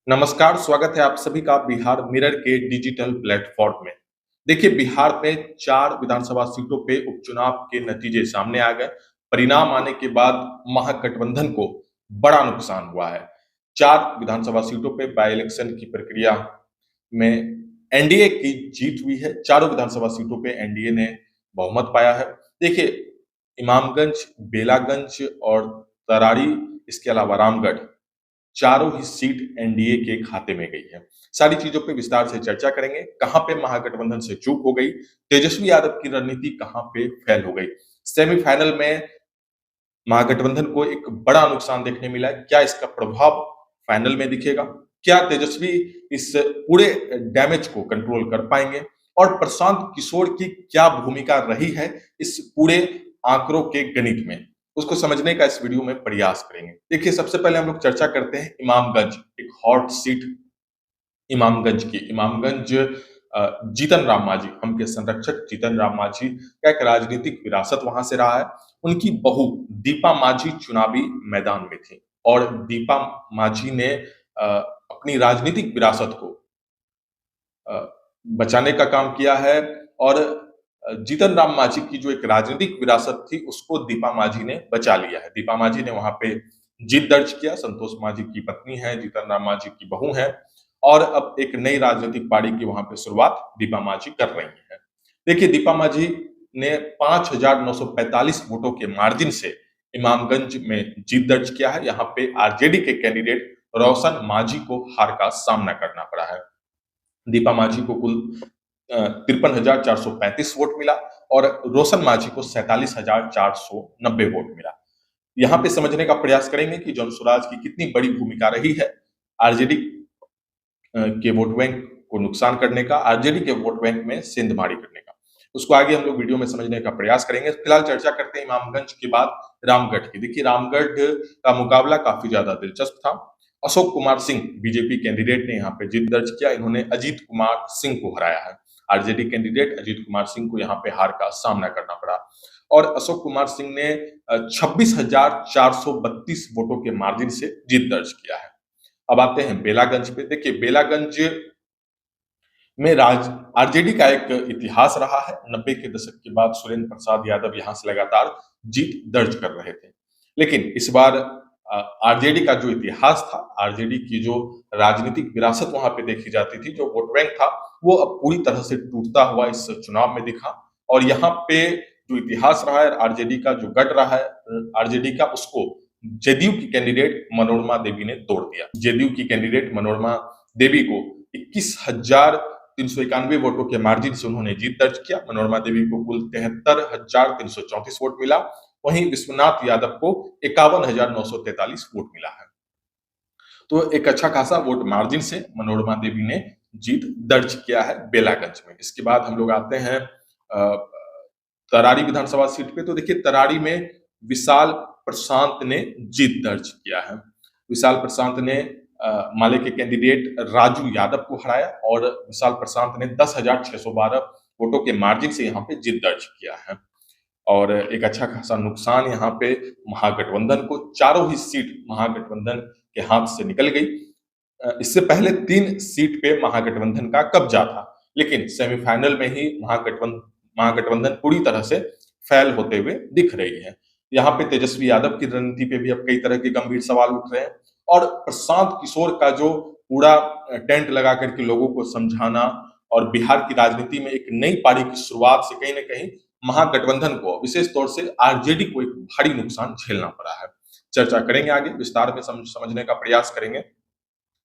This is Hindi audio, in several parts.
नमस्कार, स्वागत है आप सभी का बिहार मिरर के डिजिटल प्लेटफॉर्म में। देखिए, बिहार में 4 विधानसभा सीटों पे उपचुनाव के नतीजे सामने आ गए। परिणाम आने के बाद महागठबंधन को बड़ा नुकसान हुआ है। 4 विधानसभा सीटों पे बाय इलेक्शन की प्रक्रिया में एनडीए की जीत हुई है। चारों विधानसभा सीटों पे एनडीए ने बहुमत पाया है। देखिए, इमामगंज, बेलागंज और तरारी, इसके अलावा रामगढ़, चारों ही सीट एनडीए के खाते में गई है। सारी चीजों पे विस्तार से चर्चा करेंगे। कहां पे महागठबंधन से चूक हो गई, तेजस्वी यादव की रणनीति कहां पे फेल हो गई, सेमीफाइनल में महागठबंधन को एक बड़ा नुकसान देखने मिला है, क्या इसका प्रभाव फाइनल में दिखेगा, क्या तेजस्वी इस पूरे डैमेज को कंट्रोल कर पाएंगे और प्रशांत किशोर की क्या भूमिका रही है इस पूरे आंकड़ों के गणित में, उसको समझने का इस वीडियो में प्रयास करेंगे। देखिए, सबसे पहले हम लोग चर्चा करते हैं इमामगंज, एक हॉट सीट इमामगंज की। इमामगंज जीतन राम मांझी, हम के संरक्षक जीतन राम मांझी का एक राजनीतिक विरासत वहां से रहा है। उनकी बहू दीपा मांझी चुनावी मैदान में थी और दीपा मांझी ने अपनी राजनीतिक विरासत को अ, बचाने का काम किया है और जीतन राम मांझी की जो एक राजनीतिक विरासत थी उसको दीपा मांझी ने बचा लिया है। दीपा मांझी ने वहां पे जीत दर्ज किया। संतोष मांझी की पत्नी है, जीतन राम मांझी की बहू है और अब एक नई राजनीतिक पारी की वहां पे शुरुआत दीपा मांझी कर रही है। देखिए, दीपा मांझी ने 5,945 वोटों के मार्जिन से इमामगंज में जीत दर्ज किया है। यहाँ पे आरजेडी के कैंडिडेट रोशन मांझी को हार का सामना करना पड़ा है। दीपा मांझी को कुल 53,435 वोट मिला और रोशन मांझी को 47,490 वोट मिला। यहाँ पे समझने का प्रयास करेंगे कि जन स्वराज की कितनी बड़ी भूमिका रही है आरजेडी के वोट बैंक को नुकसान करने का, आरजेडी के वोट बैंक में सेंधमारी करने का। उसको आगे हम लोग वीडियो में समझने का प्रयास करेंगे। फिलहाल चर्चा करते हैं इमामगंज के बाद रामगढ़ की। देखिए, रामगढ़ का मुकाबला काफी ज्यादा दिलचस्प था। अशोक कुमार सिंह बीजेपी कैंडिडेट ने यहाँ पे जीत दर्ज किया। इन्होंने अजीत कुमार सिंह को हराया है। आरजेडी कैंडिडेट अजीत कुमार सिंह को यहाँ पे हार का सामना करना पड़ा और अशोक कुमार सिंह ने 26,432 वोटों के मार्जिन से जीत दर्ज किया है। अब आते हैं बेलागंज पे। देखिए, बेलागंज में राज आरजेडी का एक इतिहास रहा है। 90 के दशक के बाद सुरेंद्र प्रसाद यादव यहाँ से लगातार जीत दर्ज कर रहे थे, लेकिन इस बार आरजेडी का जो इतिहास था, आरजेडी की जो राजनीतिक विरासत वहां पे देखी जाती थी, जो वोट बैंक था, वो अब पूरी तरह से टूटता हुआ इस चुनाव में दिखा। और यहाँ पे जो इतिहास रहा है आरजेडी का, जो गढ़ रहा है आरजेडी का, उसको जदयू की कैंडिडेट मनोरमा देवी ने तोड़ दिया। जदयू की कैंडिडेट मनोरमा देवी को 21,391 वोटों के मार्जिन से उन्होंने जीत दर्ज किया। मनोरमा देवी को कुल 73,334 वोट मिला। वहीं विश्वनाथ यादव को 51,943 वोट मिला है। तो एक अच्छा खासा वोट मार्जिन से मनोरमा देवी ने जीत दर्ज किया है बेलागंज में। इसके बाद हम लोग आते हैं तरारी विधानसभा सीट पे। तो देखिए, तरारी में विशाल प्रशांत ने जीत दर्ज किया है। विशाल प्रशांत ने माले के कैंडिडेट राजू यादव को हराया और विशाल प्रशांत ने 10,612 वोटों के मार्जिन से यहाँ पे जीत दर्ज किया है और एक अच्छा खासा नुकसान यहाँ पे महागठबंधन को, चारों ही सीट महागठबंधन के हाथ से निकल गई। इससे पहले 3 सीट पे महागठबंधन का कब्जा था, लेकिन सेमीफाइनल में ही महागठबंधन पूरी तरह से फेल होते हुए दिख रही है। यहाँ पे तेजस्वी यादव की रणनीति पे भी अब कई तरह के गंभीर सवाल उठ रहे हैं और प्रशांत किशोर का जो पूरा टेंट लगा करके लोगों को समझाना और बिहार की राजनीति में एक नई पारी की शुरुआत से कहीं ना कहीं महागठबंधन को, विशेष तौर से आरजेडी को, एक भारी नुकसान झेलना पड़ा है। चर्चा करेंगे आगे, विस्तार में समझने का प्रयास करेंगे।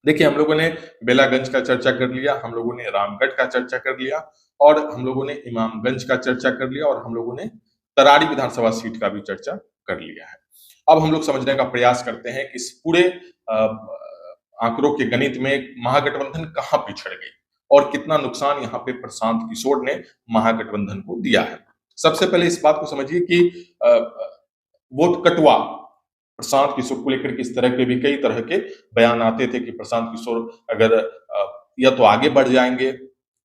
देखिए, हम लोगों ने बेलागंज का चर्चा कर लिया, हम लोगों ने रामगढ़ का चर्चा कर लिया और हम लोगों ने इमामगंज का चर्चा कर लिया और हम लोगों ने तरारी विधानसभा सीट का भी चर्चा कर लिया है। अब हम लोग समझने का प्रयास करते हैं कि इस पूरे आंकड़ों के गणित में महागठबंधन कहाँ पिछड़ गई और कितना नुकसान यहाँ पे प्रशांत किशोर ने महागठबंधन को दिया है। सबसे पहले इस बात को समझिए कि वोट कटवा प्रशांत किशोर को लेकर के इस तरह के भी कई तरह के बयान आते थे कि प्रशांत किशोर अगर या तो आगे बढ़ जाएंगे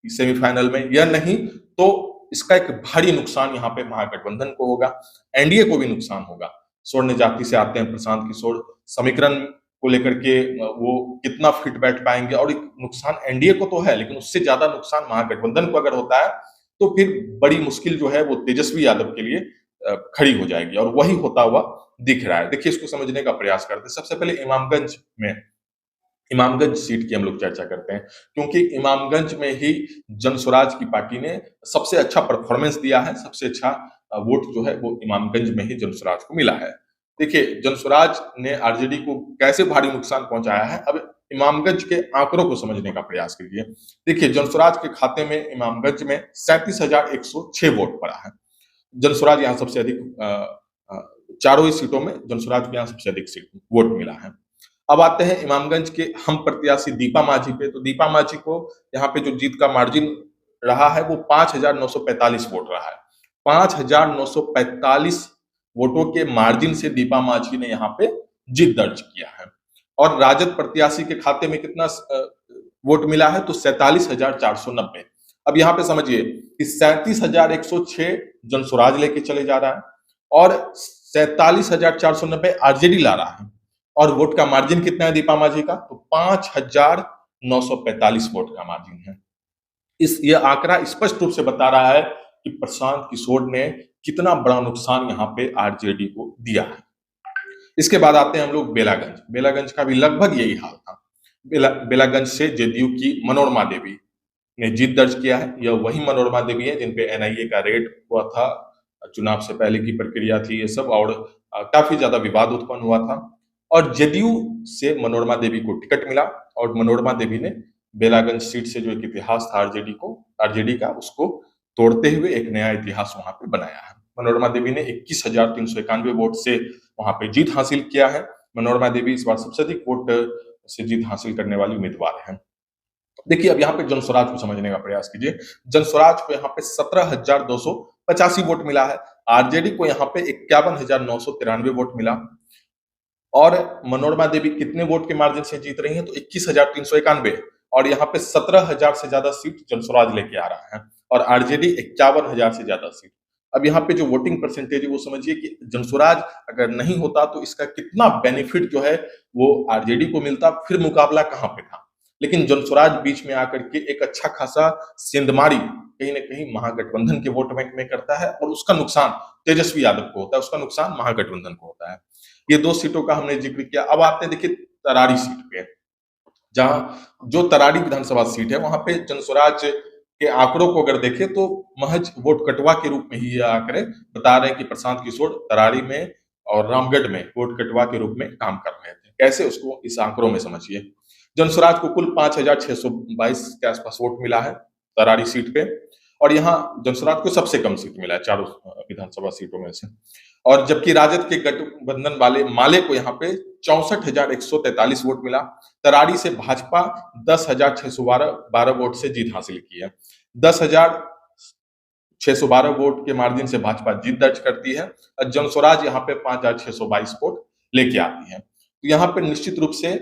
सेमीफाइनल में या नहीं तो इसका एक भारी नुकसान यहाँ पे महागठबंधन को होगा, एनडीए को भी नुकसान होगा। स्वर्ण जाति से आते हैं प्रशांत किशोर, समीकरण को लेकर के वो कितना फिट बैठ पाएंगे, और एक नुकसान एनडीए को तो है, लेकिन उससे ज्यादा नुकसान महागठबंधन को अगर होता है तो फिर बड़ी मुश्किल जो है वो तेजस्वी यादव के लिए खड़ी हो जाएगी, और वही होता हुआ दिख रहा है। देखिए, इसको समझने का प्रयास करते हैं। सबसे पहले इमामगंज सीट की हम लोग चर्चा करते हैं, क्योंकि इमामगंज में ही जनसुराज की पार्टी ने सबसे अच्छा परफॉर्मेंस दिया है। सबसे अच्छा वोट जो है वो इमामगंज में ही जनसुराज को मिला है। देखिए, जनसुराज ने आरजेडी को कैसे भारी नुकसान पहुंचाया है, अब इमामगंज के आंकड़ों को समझने का प्रयास कीजिए। देखिए, जनसुराज के खाते में इमामगंज में 37,106 वोट पड़ा है। जनसुराज यहाँ सबसे अधिक चारों ही सीटों में जनसुराज को यहाँ सबसे अधिक सीट वोट मिला है। अब आते हैं इमामगंज के हम प्रत्याशी दीपा माझी पे। तो दीपा माझी को यहाँ पे जो जीत का मार्जिन रहा है वो 5,945 वोट रहा है। 5,945 वोटों के मार्जिन से दीपा माझी ने यहाँ पे जीत दर्ज किया है। और राजद प्रत्याशी के खाते में कितना वोट मिला है, तो 47,490। अब यहाँ पे समझिए कि 37,106 जनसुराज लेके चले जा रहा है और 47,490 आरजेडी ला रहा है, और वोट का मार्जिन कितना है दीपा माझी का, तो 5,945 वोट का मार्जिन है। यह आंकड़ा स्पष्ट रूप से बता रहा है कि प्रशांत किशोर ने कितना बड़ा नुकसान यहाँ पे आरजेडी को दिया है। इसके बाद आते हैं हम लोग बेलागंज। बेलागंज का भी लगभग यही हाल था। बेलागंज से जेडीयू की मनोरमा देवी ने जीत दर्ज किया है। यह वही मनोरमा देवी है जिनपे एनआईए का रेड हुआ था, चुनाव से पहले की प्रक्रिया थी ये सब, और काफी ज्यादा विवाद उत्पन्न हुआ था। और जेडीयू से मनोरमा देवी को टिकट मिला, और मनोरमा देवी ने बेलागंज सीट से जो एक इतिहास था आरजेडी का, उसको तोड़ते हुए एक नया इतिहास वहां पे बनाया है। मनोरमा देवी ने 21,391 वोट से वहां पे जीत हासिल किया है। मनोरमा देवी इस बार सबसे अधिक वोट से जीत हासिल करने वाली उम्मीदवार है। देखिए, अब यहाँ पे जनसुराज को समझने का प्रयास कीजिए। जनसुराज को यहाँ पे 17,285 वोट मिला है। आरजेडी को यहाँ पे 51,993 वोट मिला। और मनोरमा देवी कितने वोट के मार्जिन से जीत रही हैं, तो 21,391, और यहाँ पे 17,000 से ज्यादा सीट जनसुराज लेके आ रहा है, और आरजेडी 51,000 से ज्यादा सीट। अब यहाँ पे जो वोटिंग परसेंटेज है वो समझिए कि जनसुराज अगर नहीं होता तो इसका कितना बेनिफिट जो है वो आरजेडी को मिलता, फिर मुकाबला कहाँ पे था। लेकिन जनसुराज बीच में आकर के एक अच्छा खासा सेंधमारी कहीं ना कहीं महागठबंधन के वोट बैंक में करता है, और उसका नुकसान तेजस्वी यादव को होता है, उसका नुकसान महागठबंधन को होता है। ये दो सीटों का हमने जिक्र किया। अब आते हैं देखिए तरारी सीट पे, जहां जो तरारी विधानसभा सीट है वहां पे जनसुराज के आंकड़ों को अगर देखें तो महज वोट कटवा के रूप में ही ये आंकड़े बता रहे हैं कि प्रशांत किशोर तरारी में और रामगढ़ में वोट कटवा के रूप में काम कर रहे थे। कैसे, उसको इस आंकड़ों में समझिए। जनसुराज को कुल 5,622 के आसपास वोट मिला है तरारी सीट पे, और यहाँ जनसुराज को सबसे कम सीट मिला है चारों विधानसभा सीटों में से। और जबकि राजद के गठबंधन वाले माले को यहाँ पे 64,143 वोट मिला। तरारी से भाजपा 10,612 वोट से जीत हासिल की है। 10,612 वोट के मार्जिन से भाजपा जीत दर्ज करती है, और जनसुराज यहाँ पे 5,622 वोट लेके आती है। तो यहाँ पे निश्चित रूप से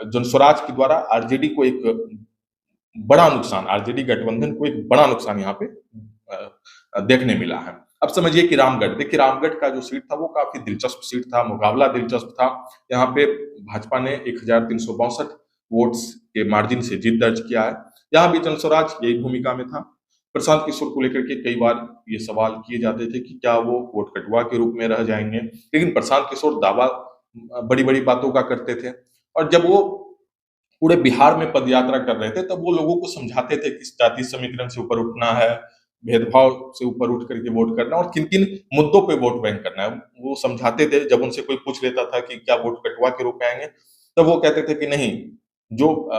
जनसुराज के द्वारा आरजेडी को एक बड़ा नुकसान, आरजेडी गठबंधन को एक बड़ा नुकसान यहाँ पे देखने मिला है। अब समझिए कि रामगढ़, देखिए रामगढ़ का जो सीट था वो काफी दिलचस्प सीट था, मुकाबला दिलचस्प था। यहाँ पे भाजपा ने 1,362 वोट्स के मार्जिन से जीत दर्ज किया है। यहाँ भी जनसुराज यही भूमिका में था। प्रशांत किशोर को लेकर के कई बार ये सवाल किए जाते थे कि क्या वो वोट कटवा के रूप में रह जाएंगे, लेकिन प्रशांत किशोर दावा बड़ी बड़ी बातों का करते थे, और जब वो पूरे बिहार में पदयात्रा कर रहे थे तब वो लोगों को समझाते थे कि जाति समीकरण से ऊपर उठना है, भेदभाव से ऊपर उठ करके वोट करना, और किन किन मुद्दों पे वोट बैंक करना है वो समझाते थे। जब उनसे कोई पूछ लेता था कि क्या वोट कटवा के रूप में आएंगे, तब वो कहते थे कि नहीं, जो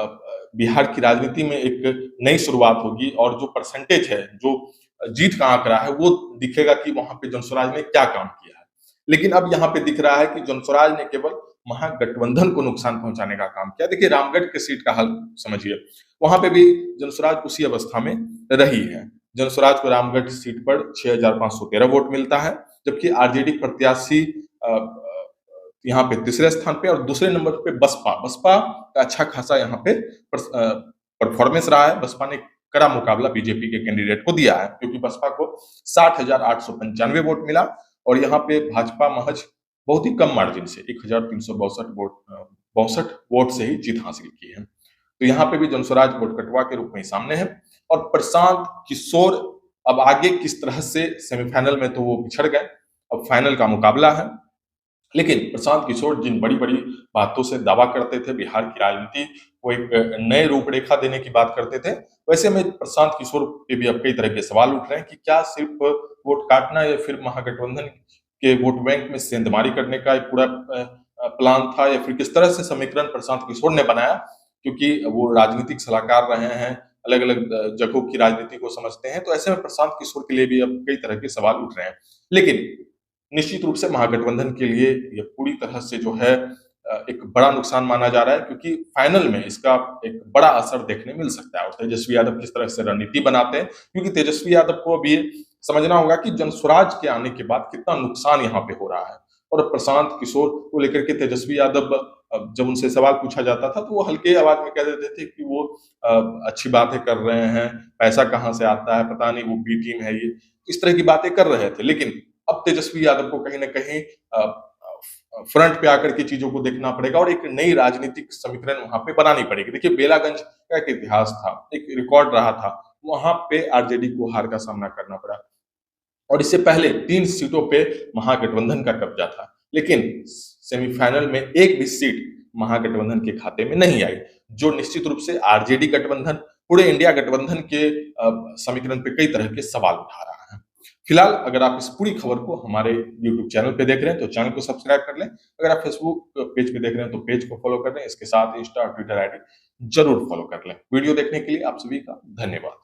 बिहार की राजनीति में एक नई शुरुआत होगी, और जो परसेंटेज है, जो जीत का आंकड़ा है, वो दिखेगा कि वहां पे जनसुराज ने क्या काम किया है। लेकिन अब यहाँ पे दिख रहा है कि जनसुराज ने केवल महागठबंधन को नुकसान पहुंचाने का काम किया। देखिए रामगढ़ के सीट का हाल समझिए, वहां पे भी जनसुराज उसी अवस्था में रही है। जनसुराज को रामगढ़ सीट पर 6,513 वोट मिलता है, जबकि आरजेडी प्रत्याशी यहाँ पे तीसरे स्थान पे, और दूसरे नंबर पे बसपा का अच्छा खासा यहाँ पे परफॉर्मेंस रहा है। बसपा ने कड़ा मुकाबला बीजेपी के कैंडिडेट को दिया है, क्योंकि बसपा को 60,895 वोट मिला, और यहाँ पे भाजपा महज बहुत ही कम मार्जिन से 1,362 वोट 62 वोट से ही जीत हासिल की है। तो यहाँ पे भी जनस्वराज वोट कटवा के रूप में सामने है और प्रशांत किशोर अब आगे किस तरह से सेमीफाइनल में तो वो बिछड़ गए, अब फाइनल का मुकाबला है। लेकिन प्रशांत किशोर जिन बड़ी-बड़ी बातों से दावा करते थे, बिहार की राजनीति को एक नए रूपरेखा देने की बात करते थे, वैसे में प्रशांत किशोर पे भी अब कई तरह के सवाल उठ रहे हैं कि क्या सिर्फ वोट काटना या फिर महागठबंधन के वोट बैंक में सेंधमारी करने का एक पूरा प्लान था या फिर किस तरह से समीकरण प्रशांत किशोर ने बनाया? क्योंकि वो राजनीतिक सलाहकार रहे हैं, अलग-अलग जगहों की राजनीति को समझते हैं, तो ऐसे में प्रशांत किशोर के लिए भी अब कई तरह के सवाल उठ रहे हैं। लेकिन निश्चित रूप से महागठबंधन के लिए ये पूरी तरह से जो है एक बड़ा नुकसान माना जा रहा है क्योंकि फाइनल में इसका एक बड़ा असर देखने मिल सकता है और तेजस्वी यादव किस तरह से रणनीति बनाते हैं क्योंकि तेजस्वी यादव को अभी ये समझना होगा कि जनस्वराज के आने के बाद कितना नुकसान यहाँ पे हो रहा है और प्रशांत किशोर को लेकर के तेजस्वी यादव जब उनसे सवाल पूछा जाता था तो वो हल्के आवाज में कह देते थे कि वो अच्छी बातें कर रहे हैं, पैसा कहाँ से आता है, पता नहीं वो बी टीम है ये, इस तरह की बातें कर रहे थे। लेकिन अब तेजस्वी यादव को कहीं न कहीं फ्रंट पे आकर के चीज़ों को देखना पड़ेगा और एक नई राजनीतिक समीकरण वहाँ पे बनानी पड़ेगी। देखिए बेलागंज का एक इतिहास था, एक रिकॉर्ड रहा था, वहाँ पे आरजेडी को हार का सामना करना पड़ा और इससे पहले 3 सीटों पे महागठबंधन का कब्जा था। लेकिन सेमीफाइनल में एक भी सीट महागठबंधन के खाते में नहीं आई, जो निश्चित रूप से आरजेडी गठबंधन, पूरे इंडिया गठबंधन के समीकरण पे कई तरह के सवाल उठा रहा है। फिलहाल अगर आप इस पूरी खबर को हमारे यूट्यूब चैनल पे देख रहे हैं तो चैनल को सब्सक्राइब कर लें। अगर आप फेसबुक पेज पे देख रहे हैं तो पेज को फॉलो कर लें। इसके साथ इंस्टा और ट्विटर आईडी जरूर फॉलो कर लें। वीडियो देखने के लिए आप सभी का धन्यवाद।